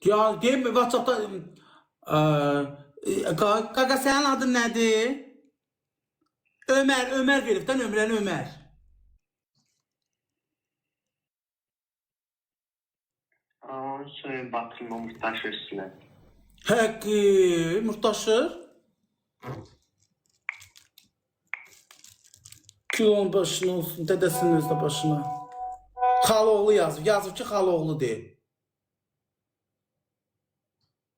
Speaker 1: Ya deyim mi WhatsApp'da qaqa sənin adın nədir? Ömer veribdən nömrəni Ömer.
Speaker 4: Onu söyleyin batırma muhtaç üstüne.
Speaker 1: Həqqi, Murtaşır. Kilon başına olsun, dədəsinin özdə başına. Xaloğlu yazıb. Yazıb ki Xaloğlu deyil.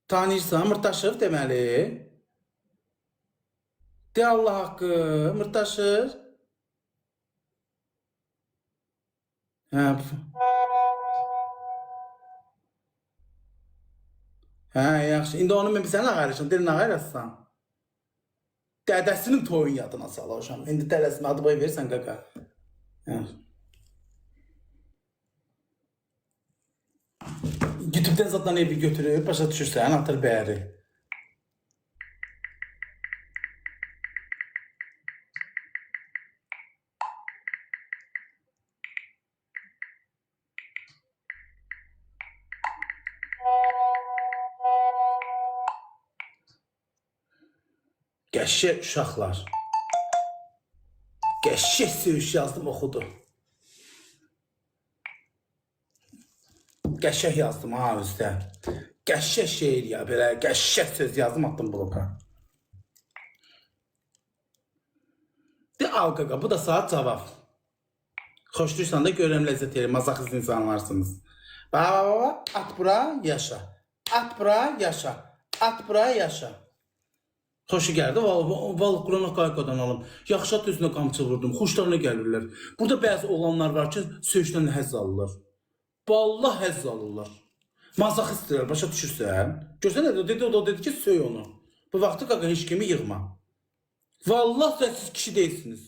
Speaker 1: Tanıyırsan Murtaşır deməli. De Allah haqqı, Murtaşır. Hə, yaxşı. İndi onu mən sənə ağarışım. Dilin ağarırsan. Dədəsinin toyun yadına salmışam. İndi dədəsinin adı boy verirsən qaqa. YouTube'dan zaten evi götürüp başa düşürsən, atır bəyəri. Qəşşək uşaqlar. Qəşşək söyüş yazdım, oxudu. Qəşşək yazdım ha özdə. Qəşşək şeir ya, belə qəşşək söz yazdım, attım bloka. De al qaqa, bu da saat cavab. Xoşduysan da görəm ləzzət edir, mazaxist insanlarsınız. Baba, at bura, yaşa. At bura, yaşa. At bura, yaşa. Xoşu gəldi, valıq qurana qayqadan alım. Yaxşı at üzünə qamçı vurdum, xoşlarına gəlirlər. Burada bəzi olanlar var ki, söyüşdən həzz alırlar. Vallahi həzz alırlar. Mazaxistdirlər, başa düşürsən? Görsən nə dedi, o dedi ki, söy onu. Bu vaxtı qaqa heç kimi yığma. Vallahi sən siz kişi deyilsiniz.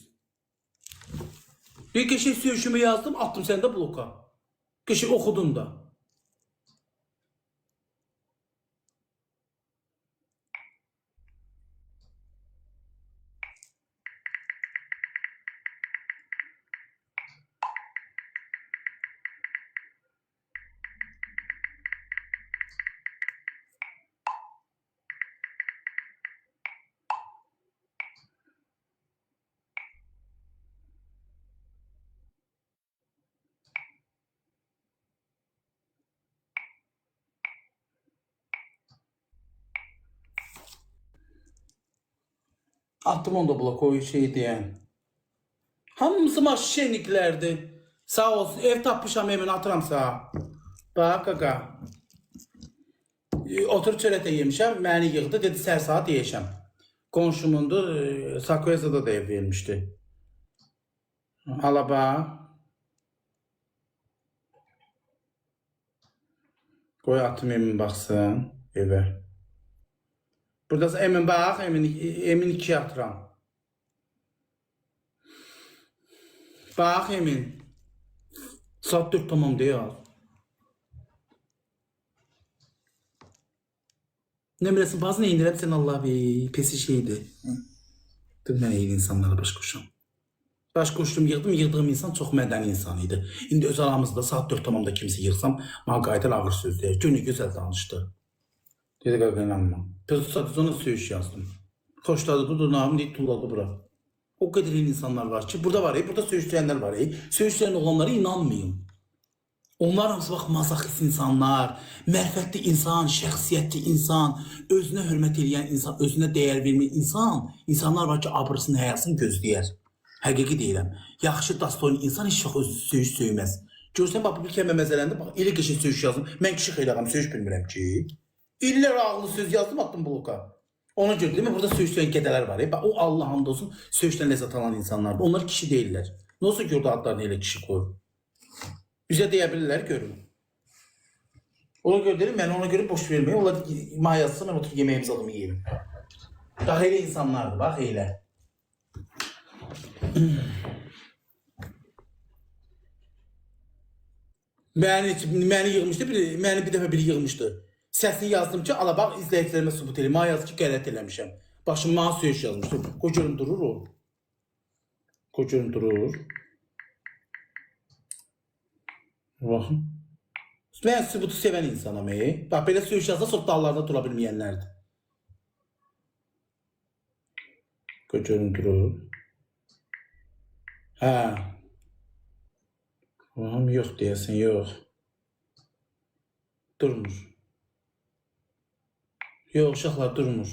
Speaker 1: Bir qəşək söyüşümü yazdım, attım səndə bloka. Qəşək oxudun da. Attım onu da bloka, o şey deyən. Hamımızı maşşeniklərdir. Sağ olsun, ev tapmışam emin, atıram sağa. Bax qaqa. Oturub çörətə yemişəm, məni yığdı, dedi sər saat yeyəcəm. Qonşumundur, Sakoyazada da ev vermişdi. Alaba. Qoy atım emin baxsın evə. Burada emin bax, emin 2 atıram. Bax emin. Saat 4 tamam deyil. Nömrəsi bazı nə indirəm sən Allah bir pesi şeydir. Dur mən eyni insanlara baş qoşum. Baş qoşdum, yığdığım insan çox mədəni insan idi. İndi öz aramızda saat 4 tamamda kimsə yığsam, mənə qayıdır ağır söz deyir. Günü gözəl danışdı. Dedi qaqa inanma. Sadəcə söyüş yazdım. Xoşladı, dudunağım deyib tulladı bura. O qədər insanlar var ki, burada var, burada söyüşləyənlər var. Söyüşləyən oğlanlara inanmayın. Onlar hamısı bax mazaxist insanlar, mərifətli insan, şəxsiyyətli insan, özünə hörmət edən insan, özünə dəyər verməyən insan, insanlar var ki, abırısını, həyasını gözləyər. Həqiqi deyirəm. Yaxşı dastoylu insan heç vaxt özü söyüş söyməz. Görsən bax bir kəlmə məzələndə bax elə qəşəng söyüş yazdım. Mən kişi xeyli ağam söyüş bilmirəm ki. İllər ağlı söz yazdım attım bloka. Ona görə değil mi? Burada söyüşləyən qədələr var. Bax o Allah hamd olsun söyüşdən ləzzət alan insanlardır. Onlar kişi deyirlər. Nə olsa gördü adlarını elə kişi qoyur. Bizə deyə bilirlər, görün. Ona görə deyirəm, mən ona görə boş verməyim. Onlar mayasısa mən oturub yeməyimizi alım yeyeyim. Daha elə insanlardır, bax elə. Məni yığmışdı, məni bir dəfə biri yığmışdı. Səsini yazdım ki, ala bax, izləyicilərimə sübut edeyim. Mayası ki, qələt eləmişəm. Başım mənə söyüş yazmışdı. Qoy görün durur o. Qoy görün durur. Baxın. Mən sübutu sevən insanam. Bax, belə söyüş yazda sonra dallarında dura bilməyənlərdir. Qoy görün durur. Hə. Oğlum, yox deyəsən, yox. Durmur. Yox, uşaqlar durmur.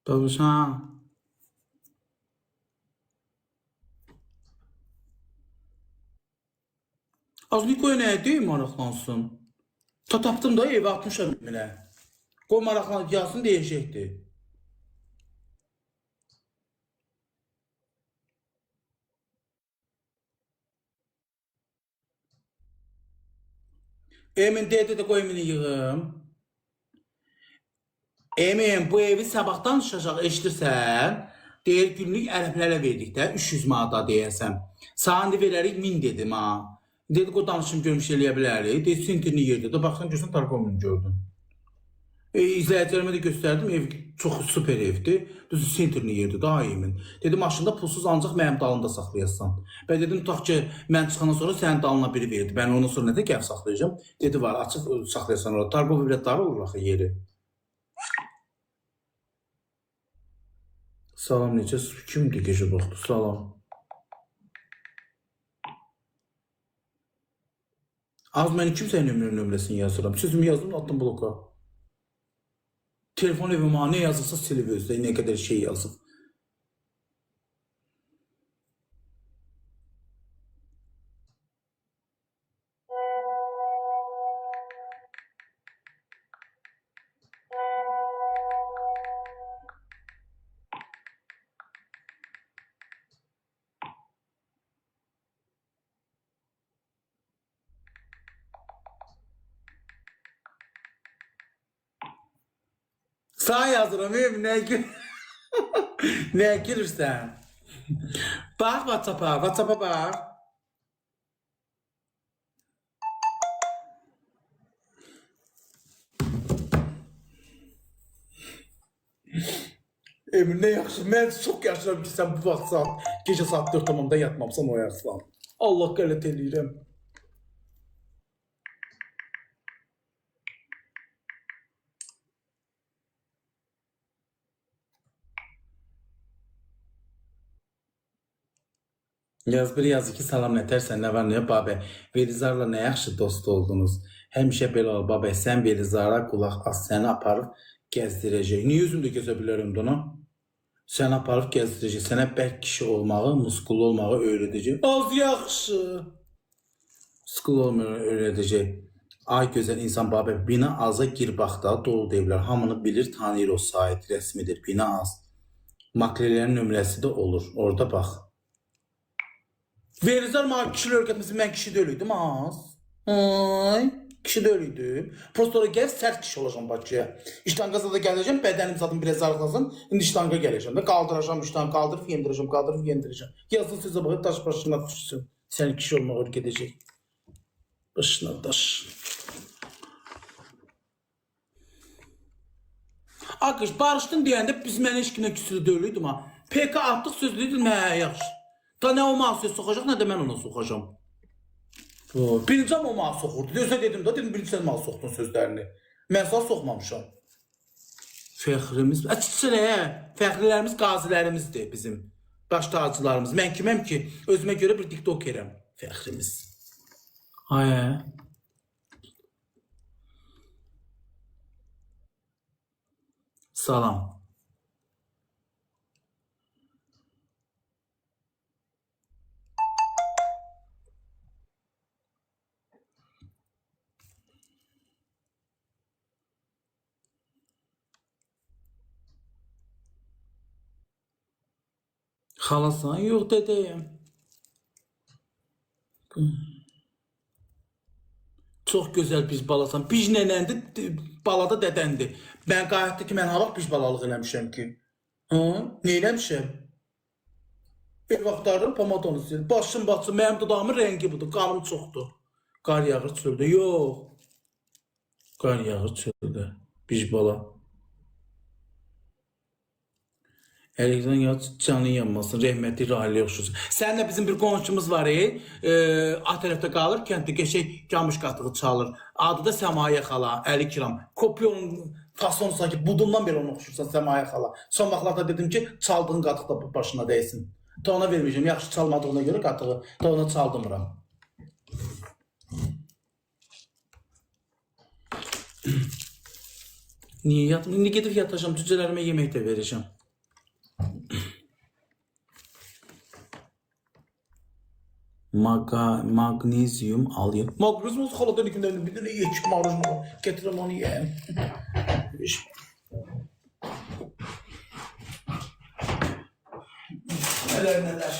Speaker 1: Babuşan. Az bir qoy nəyə deyim maraqlansın. Tapdım da evə atmışam mənə. Qoy maraqlansın, yazsın deyəcəkdir. Emin dedi de qoy emini yığım. Emin bu evi sabahdan danışacaq eşitirsən. Deyir günlük ərəblərə verdik də 300 manata deyəsəm. Sana verərik 1000 dedim ha. Dedi o danışım görmüş eləyə bilərik. Dedi senterini yerdə də baxsan görsən Tarkovunu gördün. İzləyicilərimə də göstərdim, ev çox super evdir. Düzü senterini yerdə daha emin. Dedi maşında pulsuz ancaq mənim dalında saxlayasan. Və dedim tutaq ki mən çıxandan sonra sənin dalına biri verdi. Ben ondan sonra nədə gəl saxlayacağım? Dedi var açıq saxlayasan orada. Tarkov evlətləri olur axı yeri. Salam necə? Kimdir gecə baxdı? Salam. Az mən kimsənin nömrəsini yazıram. Sözümü yazdım, attım bloka. Telefon evimə nə yazırsa silib özdə, nə qədər şey yazıb. Sağ yazıram, nə gülürsən? Bax, WhatsApp-a bax. Emin, nə yaxşı, mən çox yaşıram ki, sən bu vaxt saat, gecə saat 4 tamamda yatmamsan o yaxşı. Allah qələt eləyirəm. Yaz bir yazı ki salam nətərsən, nə var nə babə. Velizarla nə yaxşı dost oldunuz. Həmişə belə ol babə, sən Velizara qulaq as, səni aparıb gəzdirəcək. Niyə üzümdə gəzə bilərəm dona? Səni aparıb gəzdirəcək, sənə bərk kişi olmağı, muskullu olmağı öyrədəcək. Az yaxşı. Muskullu olmağı öyrədəcək. Ay gözəl insan babə, bina aza gir baxda, dolu devlər. Hamını bilir, tanıyır o sahət rəsmidir, bina az. Makrelerin nömrəsi də olur, orada bax. Velizar mənə kişilə öyrətməsin, mən kişi dölüydüm az. Ay, kişi dölüydüm. Prosto oraya gəlib sərt kişi olacağım Bakıya. İştanqaza da gələcəm, bədənim zaten biraz zarıqlasın. İndi iştanqa gələcəm də qaldıracağım, iştanqa qaldırıb yendirəcəm, qaldırıb yendirəcəm. Yazın sizə baxıb daş başına düşsün. Sən kişi olmağa gedəcək. Başına daş. Akış barışdın deyəndə biz mənə heç kimə küsülü deyildim ha. PK artıq sözlüydün mənə yaxşı. Da nə o mənə söz soxacaq, nə də mən ona soxacam. Birinci o mənə soxurdu. Özə dedim da, dedim birinci sən mənə soxdun sözlərini. Mən sağ soxmamışam. Fəxrimiz, fəxrilərimiz qazilərimizdir bizim. Baş tacılarımız. Mən kiməm ki, özümə görə bir tiktokerəm. Fəxrimiz. Ay. Salam. Xalasan? Yox, dedəyəm. Çox gözəl biz balasan. Biz nənəndir, balada dədəndir. Mən qayıtdı ki, mən halaq biz balalıq eləmişəm ki. Ne eləmişəm? Bir vaxtlardan pomadonu sildim. Başım baxsın, mənim dudağımın rəngi budur. Qanım çoxdur. Qar yağır çöldə. Yox. Qar yağır çöldə. Biz bala. Əlikdən yaz canın yanmasın, rəhmətli Rahil'e yoxşusun. Səninlə bizim bir qonşumuz var, A tərəfdə qalır, kənddə qəşək camış qatığı çalır. Adı da Səmaya xala, Əli Kiram. Kopyonun fasonu sanki budundan beri onu oxşursan Səmaya xala. Son vaxtlarda dedim ki, çaldığın qatıq da başına dəysin. Da ona verməyəcəm, yaxşı çalmadığına görə qatığı, da ona çaldımıram. Niyə yatım? İndi gedib yatacağım, cücələrimə yemək də verəcəm. Magnezyum alayım. Magnezyum olsa xaladan ikimdən bir dənə yekik marujma var. Getirəm onu yiyəm. Nələr.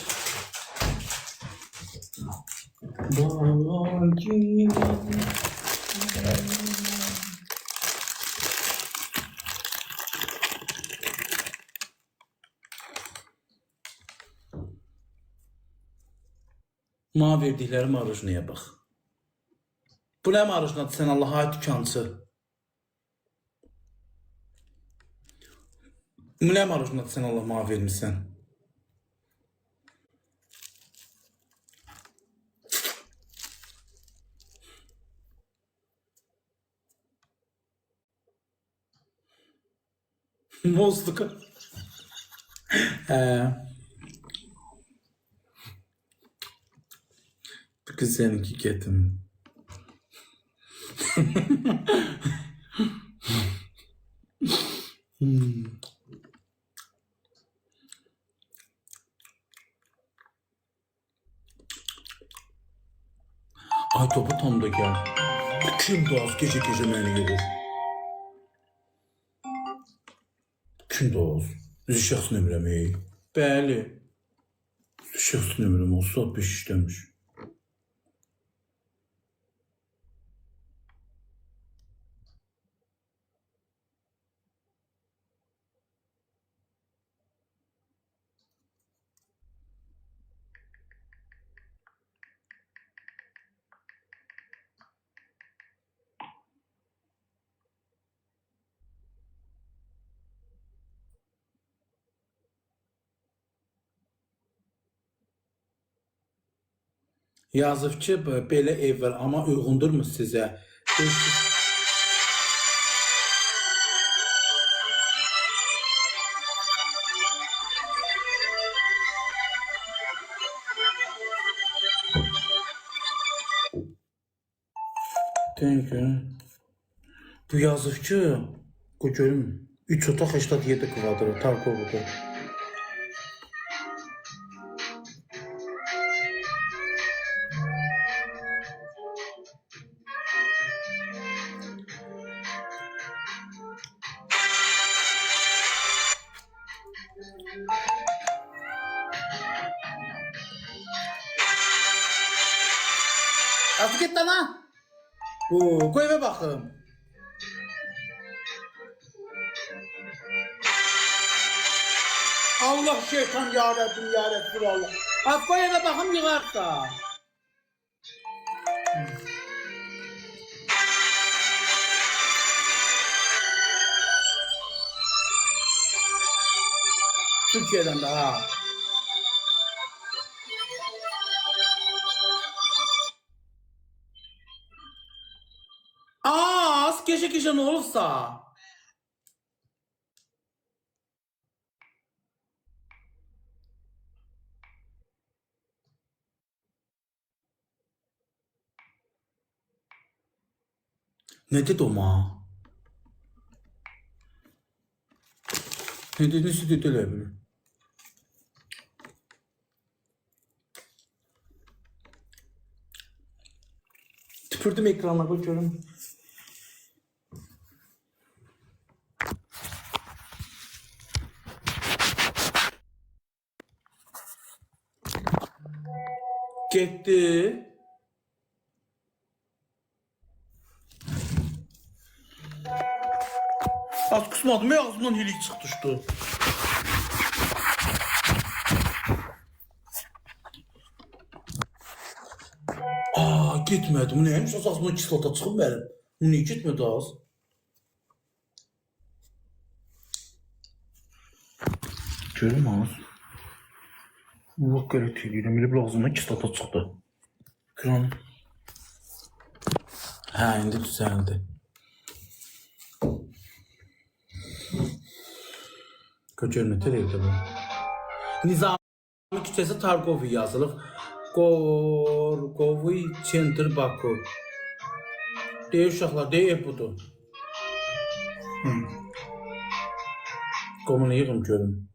Speaker 1: Bana verdikləri marujnaya bax. Bu nə marujnadır sən Allaha dükancı? Bu nə marujnadır sən Allah bana vermişsən? Bozduk. Bu kız seninki getim. Ay topu tam da gel. Kim doğaz gece məni yürür? Kim doğaz? Üzü şəxs nömrəm ey. Bəli. Şəxs nömrəm olsa bir işləmiş. Yazıb ki, belə ev var, amma uyğundurmu sizə? Bu yazıb ki, bu görüm, 3 otaq 87 kvadrat, Tarkovu'da. Artık git lan ha. Koy eve bakım. Allah şeytan ya Rabbim Allah. Az koy eve bakım yığarsa. Türkiye'den de ha. Az gece ne olursa. Ne dedi o ma? Ne dedi sütü bilir. Tüpürdüm ekrana bakıyorum. Gitti. Az kusmadım ya ağzımdan hilik çıktı. Aa gitmedi. Bu neymiş? Az ağzımdan kislota çıkıp benim. Bu niye gitmedi az? Görüm az. Allah qərət edirəm. Elə bir ağzımdan kislota çıxdı. Kran. Hə, indi düzəldi. Görmə, televdə bu. Nizami küçəsi Targovi yazılıq. Gorgovi Center Baku. Deyir uşaqlar, deyir budur. Qomunu yığım görüm.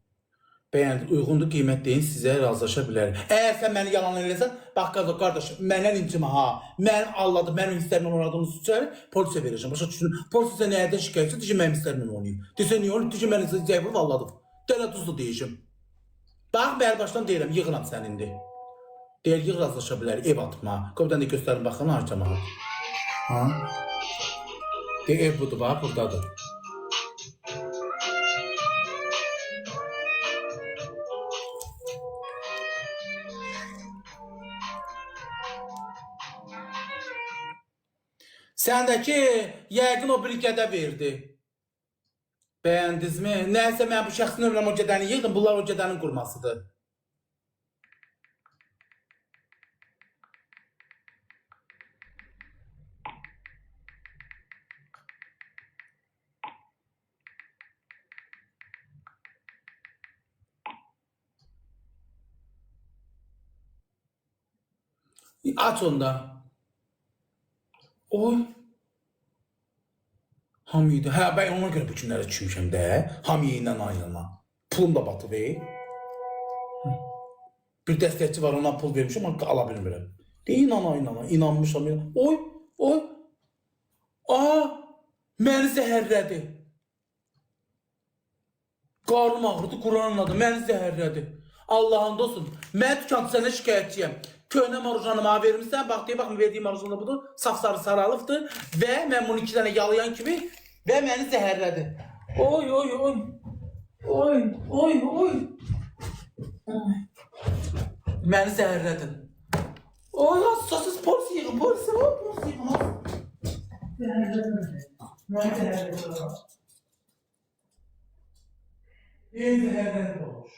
Speaker 1: Bəyəndi, uyğundur, qiymət deyin, sizə razılaşa bilərik. Əgər sən məni yalan eləsən, bax qardaşım, məndən incimə ha. Mənim Allah'da, mənim hisslərimlə oynadığımız üçləri polisə verəcəm. Başa düşün, polis sizə nəyədən şikayətçi, deyəcəm mənim hisslərimlə oynayıb. Desə niyə olur, deyəcəm məni zəybə valladım. Dələ tuzlu deyəcəm. Bax, bəri başdan deyirəm, yığıram sən indi. Deyir, yığ razılaşa bilərik, ev atma. Qobdan da göstərin, baxın, harcamağa. Ha? Deyir, ev budur, bax, buradadır. Səndəki yəqin o briqədə verdi. Bəyəndinizmi? Nəysə mən bu şəxsin ömrəm o gedəni yığdım. Bunlar o gedənin qurmasıdır. Aç onda. Oy. Hamiydi. Hə, ben ona görə bu günlərə düşmüşəm də. Hamiyə ilə ayrılma. Pulum da batıb. Bir dəstəkçi var, ona pul vermişəm, amma ala bilmirəm. Deyin ana, inanmışam. Oy, oy. Aa, məni zəhərlədi. Qarnım ağrıdı, Kur'anın adı, məni zəhərlədi. Allah'ın olsun. Mən dükkanda sənə şikayətçiyəm. Köhnə marujnamı vermişsən, bax deyək, baxın verdiyim marujnamda budur. Safsarı saralıqdır və mən bunu 2 dənə yalayan kimi və məni zəhərlədi. Oy, oy, oy. Oy, oy, oy. Məni zəhərlədin. Oy, hassasız polis yığın, polis yığın. Məni zəhərlədi. Ey zəhərlədi olmuş.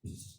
Speaker 1: Peace.